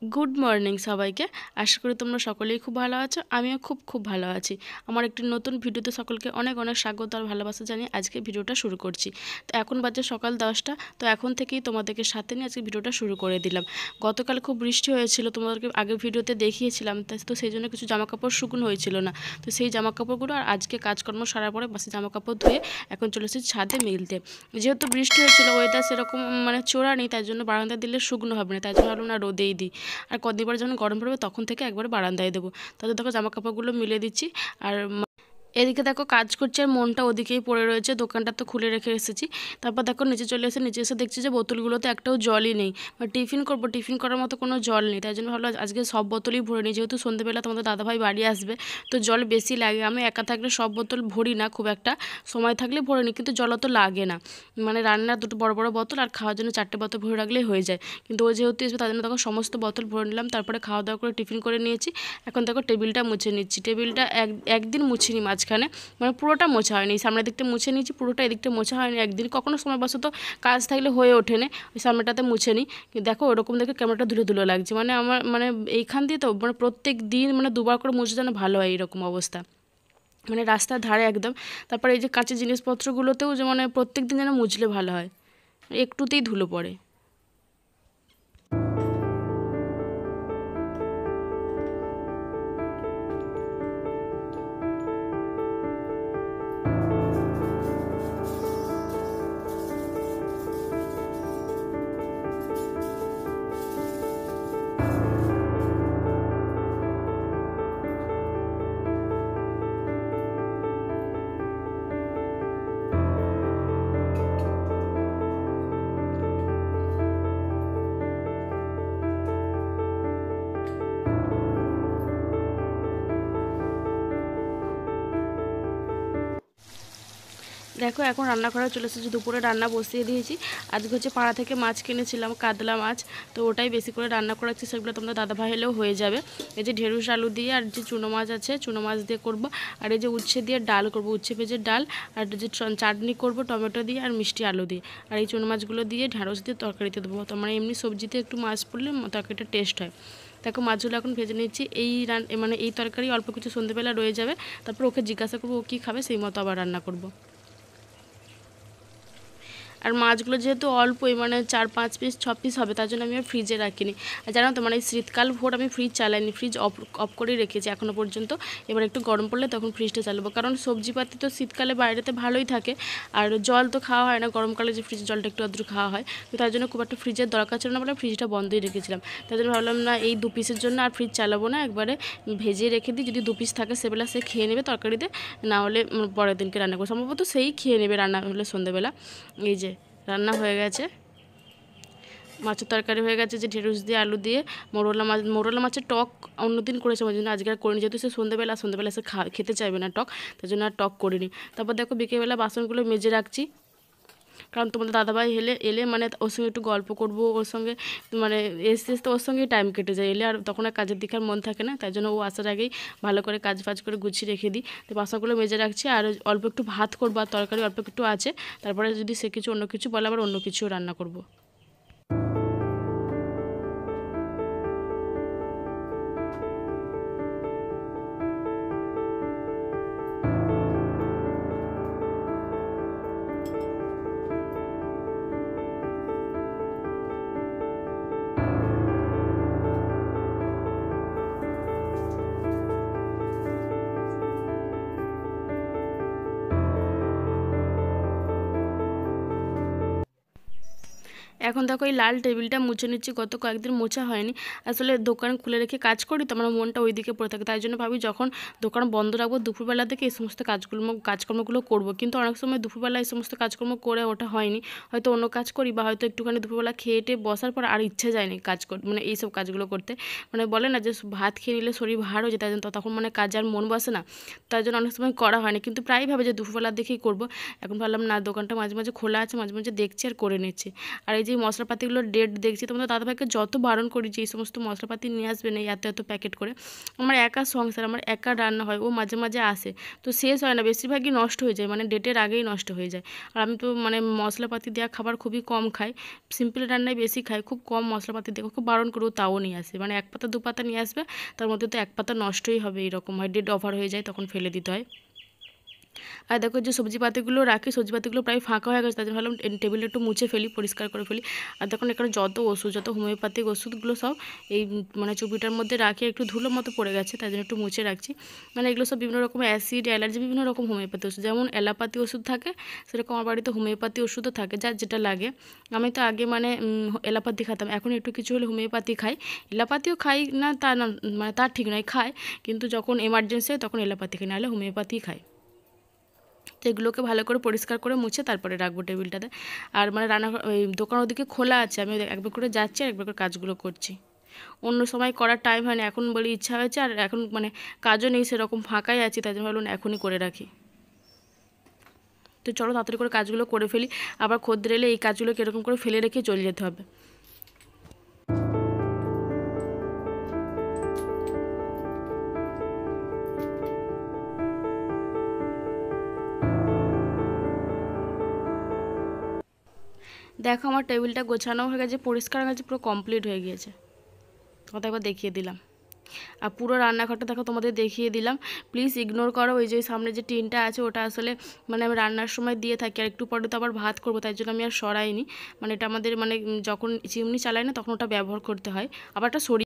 Good morning সবাইকে। আশা করি তোমরা সকলেই খুব ভালো আছো। আমিও খুব ভালো আছি। আমার একটি নতুন ভিডিওতে সকলকে অনেক স্বাগত আর ভালোবাসা জানিয়ে আজকে ভিডিওটা শুরু করছি। তো এখন বাজে সকাল 10টা। তো এখন থেকেই তোমাদেরকে সাথে নিয়ে আজকে ভিডিওটা শুরু করে দিলাম। গতকাল খুব বৃষ্টি হয়েছিল, তোমাদেরকে আগের ভিডিওতে দেখিয়েছিলাম। তো সেই জন্য কিছু জামাকাপড় শুকনো হয়েছিল না। তো সেই জামাকাপড়গুলো আর আজকে কাজকর্ম সারার পরে বাসি জামাকাপড় ধুয়ে এখন চলে এসেছি ছাদে মেলতে। যেহেতু বৃষ্টি হয়েছিল, ওয়েদার সেরকম চোরা নেই, তাই জন্য বারান্দায় দিলে শুকনো হবে না, তাই জন্য ভাবলাম না রোদেই দিই। আর কদিন পরে যখন গরম পড়বে তখন থেকে একবারে বারান্দায় দেবো। তাতে দেখো জামা কাপড়গুলো মিলে দিচ্ছি। আর এদিকে দেখো কাজ করছে আর মনটা ওদিকেই পড়ে রয়েছে। দোকানটা তো খুলে রেখে এসেছি। তারপর দেখো নিচে চলে নিচে এসে দেখছি যে বোতলগুলোতে একটাও জলই নেই। টিফিন করবো, টিফিন করার মতো কোনো জল নেই। তাই জন্য ভাবলাম আজকে সব বোতলই ভরে নিই, যেহেতু সন্ধ্যেবেলা তোমাদের দাদাভাই বাড়ি আসবে, তো জল বেশি লাগে। আমি একা থাকলে সব বোতল ভরি না, খুব একটা সময় থাকলে ভরে নিই, কিন্তু জল তো লাগে না। রান্নার দুটো বড় বড় বোতল আর খাওয়ার জন্য 4টে বোতল ভরে রাখলেই হয়ে যায়। কিন্তু ও যেহেতু আসবে তার জন্য তখন সমস্ত বোতল ভরে নিলাম। তারপরে খাওয়া দাওয়া করে টিফিন করে নিয়েছি। এখন দেখো টেবিলটা মুছে নিচ্ছি। টেবিলটা একদিন মুছিনি মাঝখানে, পুরোটা মোছা হয়নি। সামনের দিকটা মুছে নিয়েছি, পুরোটা এদিকটা মোছা হয়নি একদিন। কখনো সময়বশত কাজ থাকলে হয়ে ওঠে না, ওই সামনেটাতে মুছে নিই। দেখো ওরকম দেখে ক্যামেরাটা ধুলো ধুলো লাগছে। আমার এইখান দিয়ে তো প্রত্যেক দিন দুবার করে মুছে যেন ভালো হয়, এরকম অবস্থা। রাস্তার ধারে একদম। তারপরে এই যে কাঁচের জিনিসপত্রগুলোতেও যে প্রত্যেক দিন যেন মুছলে ভালো হয়, একটুতেই ধুলো পড়ে। দেখো এখন রান্নাঘরে চলে এসেছি, দুপুরে রান্না বসিয়ে দিয়েছি। আজকে হচ্ছে পাড়া থেকে মাছ কিনেছিলাম, কাতলা মাছ। তো ওটাই বেশি করে রান্না করাচ্ছি, সেগুলো তোমরা দাদাভাই এলেও হয়ে যাবে। এই যে ঢেঁড়স আলু দিয়ে আর যে চুনো মাছ আছে, চুনো মাছ দিয়ে করব। আর এই যে উচ্ছে দিয়ে ডাল করব, উচ্ছে ভেজে ডাল। আর যে চাটনি করব টমেটো দিয়ে আর মিষ্টি আলু দিয়ে। আর এই চুনো মাছগুলো দিয়ে ঢেঁড়স দিয়ে তরকারিতে দেবো। তোমার এমনি সবজিতে একটু মাছ পড়লে তরকারিটা টেস্ট হয়। দেখো মাছগুলো এখন ভেজে নিচ্ছি। এই তরকারি অল্প কিছু সন্ধ্যেবেলা রয়ে যাবে। তারপর ওকে জিজ্ঞাসা করবো ও কী খাবে, সেই মতো আবার রান্না করব। আর মাছগুলো যেহেতু অল্পই 4-5 পিস 6 পিস হবে, তার জন্য আমি আর ফ্রিজে রাখিনি। আর জানো তো এই শীতকাল ভোর আমি ফ্রিজ চালাইনি, ফ্রিজ অফ করেই রেখেছি এখনও পর্যন্ত। এবার একটু গরম পড়লে তখন ফ্রিজটা চালাবো, কারণ সবজিপাতি তো শীতকালে বাইরেতে ভালোই থাকে। আর জল তো খাওয়া হয় না, গরমকালে যে ফ্রিজের জলটা একটু আদ্র খাওয়া হয়, তো তার জন্য খুব একটা ফ্রিজের দরকার ছিল না বলে ফ্রিজটা বন্ধই রেখেছিলাম। তার জন্য ভাবলাম না এই 2 পিসের জন্য আর ফ্রিজ চালাবো না, একবারে ভেজে রেখে দিই। যদি 2 পিস থাকে সেবেলা সে খেয়ে নেবে তরকারিতে, না হলে পরের দিনকে রান্না করবো। সম্ভবত সেই খেয়ে নেবে রান্না হলে সন্ধ্যেবেলা। এই যে রান্না হয়ে গেছে, মাছের তরকারি হয়ে গেছে, যে ঢেঁড়স দিয়ে আলু দিয়ে। মোরলা মাছের টক অন্যদিন করেছে, ওই জন্য আজকে আর করিনি, যেহেতু সে সন্ধ্যেবেলা সে খেতে চাইবে না টক, তার জন্য আর টক করিনি। তারপর দেখো বিকেলবেলা বাসনগুলো মেজে রাখছি, কারণ তোমাদের দাদাভাই এলে ওর সঙ্গে একটু গল্প করব, ওর সঙ্গে এসতে ওর সঙ্গেই টাইম কেটে যায়। এলে আর তখন আর কাজের দিকে আর মন থাকে না, তাই জন্য ও আসার আগেই ভালো করে কাজ করে গুছিয়ে রেখে দিই। তো বাসনগুলো মেজে রাখছি। আর অল্প একটু ভাত করবো, আর তরকারি অল্প একটু আছে। তারপরে যদি সে কিছু অন্য কিছু বলে আবার অন্য কিছু রান্না করব। এখন দেখো এই লাল টেবিলটা মুছে নিচ্ছি, গত কয়েকদিন মোছা হয়নি। আসলে দোকান খুলে রেখে কাজ করি তো আমার মনটা ওই দিকে পড়ে থাকে, তাই জন্য ভাবি যখন দোকান বন্ধ রাখবো দুপুরবেলা থেকে এই সমস্ত কাজকর্মগুলো করবো। কিন্তু অনেক সময় দুপুরবেলা এই সমস্ত কাজকর্ম করে ওঠা হয়নি, হয়তো অন্য কাজ করি, বা হয়তো একটুখানি দুপুরবেলা খেয়ে টেয়ে বসার পর আর ইচ্ছে যায়নি কাজ এইসব কাজগুলো করতে। বলে না যে ভাত খেয়ে নিলে শরীর ভার হয়ে যায়, তাই জন্য তখন কাজে আর মন বসে না, তাই জন্য অনেক সময় করা হয়নি। কিন্তু প্রায় ভাবে যে দুপুরবেলার দেখেই করবো। এখন ভাবলাম না, দোকানটা মাঝে মাঝে খোলা আছে, মাঝে মাঝে দেখছি আর করে নিচ্ছি। আর এই যে মশলাপাতিগুলোর ডেট দেখছি। তোমাদের দাদাভাইকে যত বারণ করি যে এই সমস্ত মশলাপাতি নিয়ে আসবে না এত এত প্যাকেট করে, আমার একা সংসার, আমার একা রান্না হয়, ও মাঝে মাঝে আসে তো শেষ হয় না, বেশিরভাগই নষ্ট হয়ে যায়, মানে ডেটের আগেই নষ্ট হয়ে যায়। আর আমি তো মানে মশলাপাতি দেওয়া খাবার খুবই কম খাই, সিম্পল রান্নায় বেশি খাই, খুব কম মশলাপাতি দিয়ে, খুব বারণ করেও তাও নিয়ে আসে, মানে 1 পাতা 2 পাতা নিয়ে আসবে, তার মধ্যে তো 1 পাতা নষ্টই হবে, এরকম হয়, ডেট ওভার হয়ে যায়, তখন ফেলে দিতে হয়। আর দেখো যে সবজিপাতিগুলো রাখি, সবজিপাতিগুলো প্রায় ফাঁকা হয়ে গেছে, তার জন্য ভাবলাম টেবিলটা একটু মুছে ফেলি, পরিষ্কার করে ফেলি। আর দেখুন এখানে যত ওষুধ, যত হোমিওপ্যাথিক ওষুধগুলো সব এই মানে চুপিটার মধ্যে রাখি, একটু ধুলো মতো পড়ে গেছে, তাই জন্য একটু মুছে রাখছি। মানে এগুলো সব বিভিন্ন রকম অ্যাসিড, অ্যালার্জি, বিভিন্ন রকম হোমিওপ্যাথি ওষুধ, যেমন অ্যালোপ্যাথি ওষুধ থাকে সেরকম আমার বাড়িতে হোমিওপ্যাথি ওষুধও থাকে, যার যেটা লাগে। আমি তো আগে মানে অ্যালোপ্যাথি খেতাম, এখন একটু কিছু হলে হোমিওপ্যাথি খাই। অ্যালোপ্যাথিও খাই না তা না, মানে তার ঠিক নয়, খাই, কিন্তু যখন এমার্জেন্সি হয় তখন অ্যালোপ্যাথি খাই, নাহলে হোমিওপ্যাথি খাই। তো এগুলোকে ভালো করে পরিষ্কার করে মুছে তারপরে রাখবো টেবিলটাতে। আর মানে রান্নাঘর ওই দোকান ওদিকে খোলা আছে, আমি একবার করে যাচ্ছি আর একবার করে কাজগুলো করছি। অন্য সময় করার টাইম হয় না, এখন বলি ইচ্ছা হয়েছে, আর এখন মানে কাজও নেই সেরকম, ফাঁকাই আছি, তাই জন্য ভাবলাম এখনই করে রাখি। তো চলো তাড়াতাড়ি করে কাজগুলো করে ফেলি, আবার খদ্দের এলে এই কাজগুলোকে এরকম করে ফেলে রেখে চলে যেতে হবে। দেখো আমার টেবিলটা গোছানো হয়ে গেছে, পরিষ্কার হয়ে গেছে, পুরো কমপ্লিট হয়ে গিয়েছে, তোমাদের একবার দেখিয়ে দিলাম। আর পুরো রান্নাঘরটা দেখো তোমাদের দেখিয়ে দিলাম। প্লিজ ইগনোর করো, ওই যে সামনে যে টিনটা আছে ওটা আসলে মানে আমি রান্নার সময় দিয়ে থাকি, আর একটু পরে তো আবার ভাত করবো, তাই জন্য আমি আর সরাইনি, মানে এটা আমাদের মানে যখন চিমনি চালাই না তখন ওটা ব্যবহার করতে হয়, আবার এটা সরিয়ে